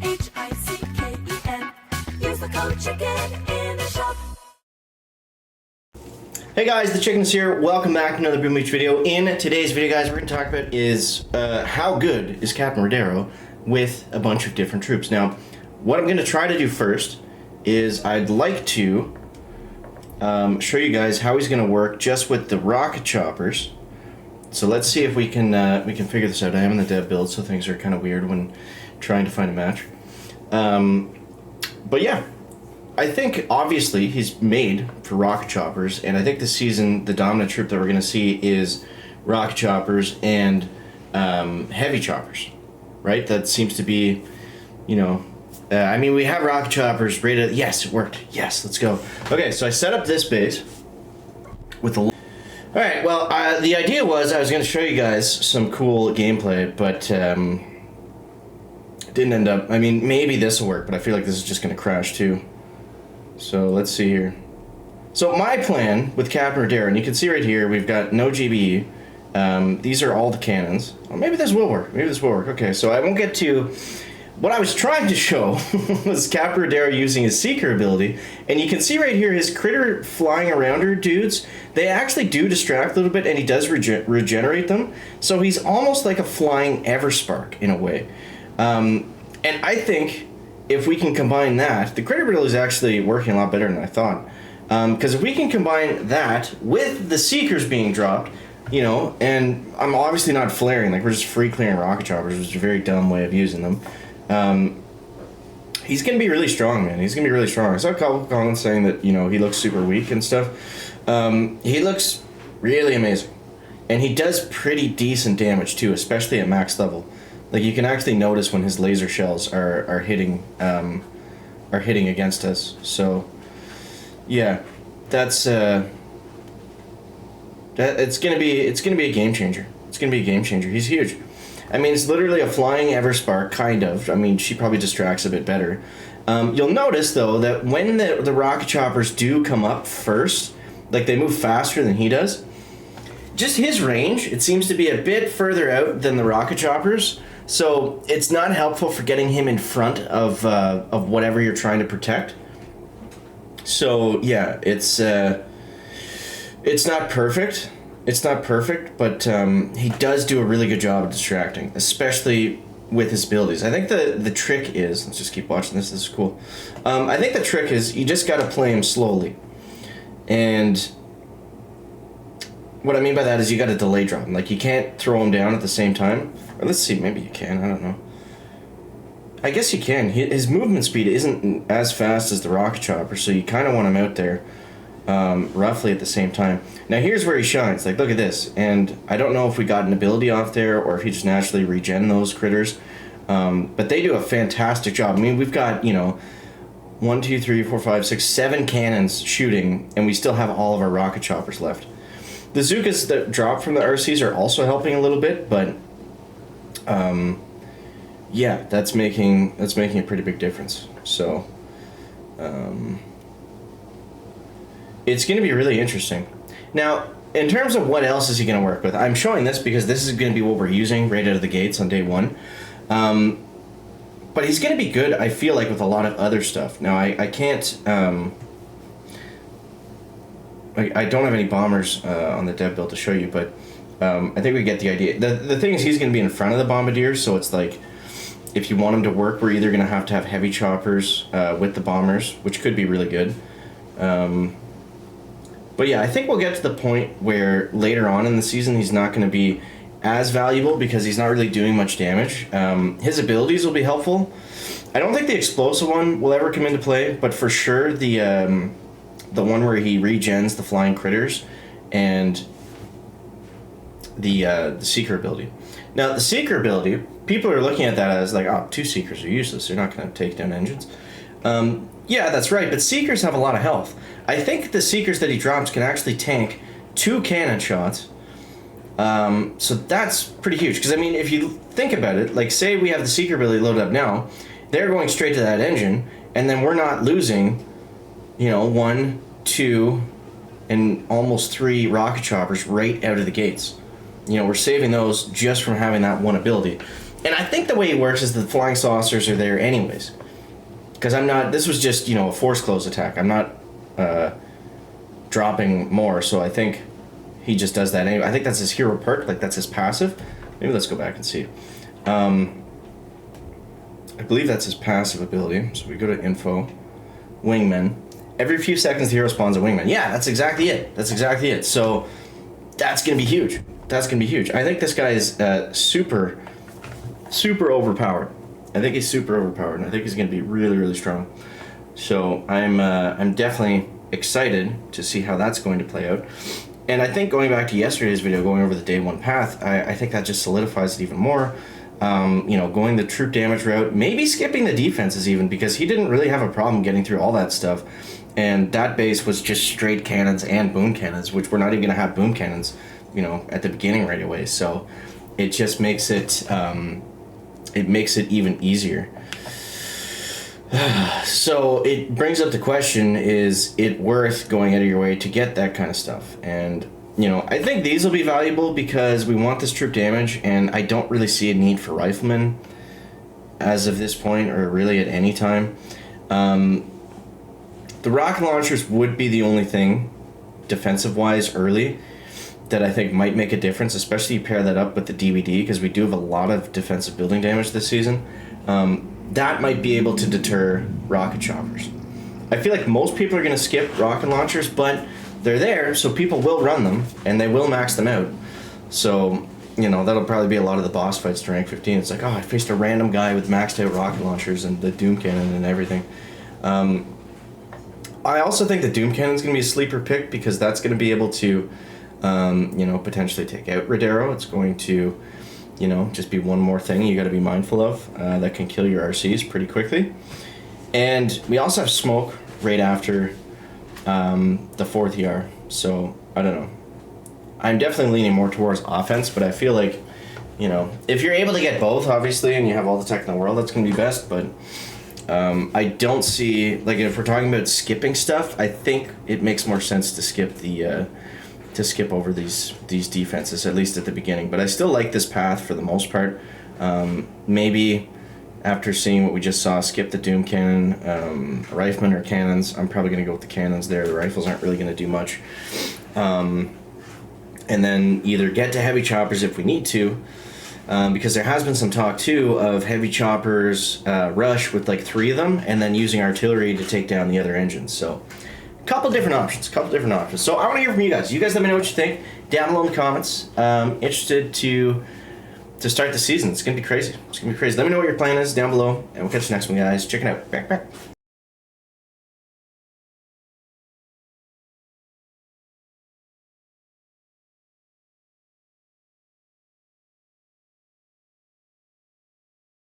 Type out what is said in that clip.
CHICKEN. Use the code CHICKEN in the shop. Hey guys, the Chicken's here. Welcome back to another Boom Beach video. In today's video, guys, we're going to talk about is how good is Captain Ruddero with a bunch of different troops. Now, what I'm going to try to do first is I'd like to show you guys how he's going to work just with the rocket choppers. So let's see if we can figure this out. I am in the dev build, so things are kind of weird when trying to find a match. But yeah, I think obviously he's made for rocket choppers, and I think this season the dominant troop that we're going to see is rocket choppers and heavy choppers, right? That seems to be, you know, I mean, we have rocket choppers rated. Yes, it worked. Yes, let's go. Okay, so I set up this base with the. All right. Well, the idea was I was going to show you guys some cool gameplay, but it didn't end up. I mean, maybe this will work, but I feel like this is just going to crash too. So let's see here. So my plan with Captain Ruddero, and you can see right here, we've got no GBE. These are all the cannons. Well, maybe this will work. Maybe this will work. Okay, so I won't get to. What I was trying to show was Captain Ruddero using his Seeker ability, and you can see right here his critter flying around her dudes, they actually do distract a little bit, and he does regenerate them, so he's almost like a flying Everspark in a way. And I think if we can combine that, the critter ability is actually working a lot better than I thought, because if we can combine that with the Seekers being dropped, you know, and I'm obviously not flaring, like we're just free clearing rocket choppers, which is a very dumb way of using them. He's going to be really strong, man. He's going to be really strong. I saw Colin saying that, you know, he looks super weak and stuff. He looks really amazing. And he does pretty decent damage, too, especially at max level. Like, you can actually notice when his laser shells are hitting against us. So, yeah, that's, it's going to be a game changer. It's going to be a game changer. He's huge. I mean, it's literally a flying Everspark, kind of. I mean, she probably distracts a bit better. You'll notice, though, that when the rocket choppers do come up first, like they move faster than he does, just his range, it seems to be a bit further out than the rocket choppers. So it's not helpful for getting him in front of whatever you're trying to protect. So, yeah, it's not perfect. It's not perfect, but he does do a really good job of distracting, especially with his abilities. I think the trick is, let's just keep watching this is cool. I think the trick is you just got to play him slowly. And what I mean by that is you got to delay drop him. Like, you can't throw him down at the same time. Or let's see, maybe you can, I don't know. I guess you can. His movement speed isn't as fast as the rocket chopper, so you kind of want him out there roughly at the same time. Now here's where he shines. Like, look at this. And I don't know if we got an ability off there or if he just naturally regen those critters. But they do a fantastic job. I mean, we've got, you know, 1, 2, 3, 4, 5, 6, 7 cannons shooting, and we still have all of our rocket choppers left. The Zookas that drop from the RCs are also helping a little bit, but yeah, that's making a pretty big difference. So it's going to be really interesting. Now, in terms of what else is he going to work with, I'm showing this because this is going to be what we're using right out of the gates on day one. But he's going to be good, I feel like, with a lot of other stuff. Now, I can't... I don't have any bombers on the dev build to show you, but I think we get the idea. The thing is, he's going to be in front of the bombardiers, so it's like, if you want him to work, we're either going to have heavy choppers with the bombers, which could be really good. But yeah, I think we'll get to the point where later on in the season he's not going to be as valuable because he's not really doing much damage. His abilities will be helpful. I don't think the explosive one will ever come into play, but for sure the one where he regens the flying critters and the Seeker ability. Now, the Seeker ability, people are looking at that as like, oh, 2 Seekers are useless. They're not going to take down engines. Yeah, that's right, but Seekers have a lot of health. I think the Seekers that he drops can actually tank 2 cannon shots. So that's pretty huge. Because, I mean, if you think about it, like, say we have the Seeker ability loaded up now, they're going straight to that engine, and then we're not losing, you know, 1, 2, and almost 3 rocket choppers right out of the gates. You know, we're saving those just from having that one ability. And I think the way it works is the flying saucers are there anyways. Because I'm not, this was just, you know, a force close attack. I'm not dropping more, so I think he just does that anyway. I think that's his hero perk, like that's his passive. Maybe let's go back and see. I believe that's his passive ability. So we go to info, wingman. Every few seconds the hero spawns a wingman. Yeah, that's exactly it. That's exactly it. So that's going to be huge. That's going to be huge. I think this guy is super overpowered. I think he's super overpowered, and I think he's going to be really, really strong. So I'm definitely excited to see how that's going to play out. And I think going back to yesterday's video, going over the day one path, I think that just solidifies it even more. You know, going the troop damage route, maybe skipping the defenses even, because he didn't really have a problem getting through all that stuff. And that base was just straight cannons and boom cannons, which we're not even going to have boom cannons, you know, at the beginning right away. So it just makes it even easier. So it brings up the question, is it worth going out of your way to get that kind of stuff? And, you know, I think these will be valuable because we want this troop damage, and I don't really see a need for riflemen as of this point, or really at any time. The rocket launchers would be the only thing, defensive-wise, early, that I think might make a difference, especially you pair that up with the DVD, because we do have a lot of defensive building damage this season. That might be able to deter rocket choppers. I feel like most people are going to skip rocket launchers, but they're there, so people will run them, and they will max them out. So, you know, that'll probably be a lot of the boss fights to rank 15. It's like, oh, I faced a random guy with maxed out rocket launchers and the Doom Cannon and everything. I also think the Doom Cannon's going to be a sleeper pick, because that's going to be able to, you know, potentially take out Ruddero. It's going to, you know, just be one more thing you got to be mindful of that can kill your RCs pretty quickly. And we also have smoke right after the 4th ER. So, I don't know. I'm definitely leaning more towards offense, but I feel like, you know, if you're able to get both, obviously, and you have all the tech in the world, that's going to be best, but I don't see, like, if we're talking about skipping stuff, I think it makes more sense to skip the skip over these defenses, at least at the beginning. But I still like this path for the most part. Maybe after seeing what we just saw, skip the Doom Cannon, riflemen or cannons. I'm probably going to go with the cannons there. The rifles aren't really going to do much. And then either get to heavy choppers if we need to, because there has been some talk too of heavy choppers rush with like 3 of them, and then using artillery to take down the other engines. So couple different options. So I want to hear from you guys. You guys let me know what you think down below in the comments. Interested to start the season. It's gonna be crazy. Let me know what your plan is down below, and we'll catch you next one, guys. Check it out. Back.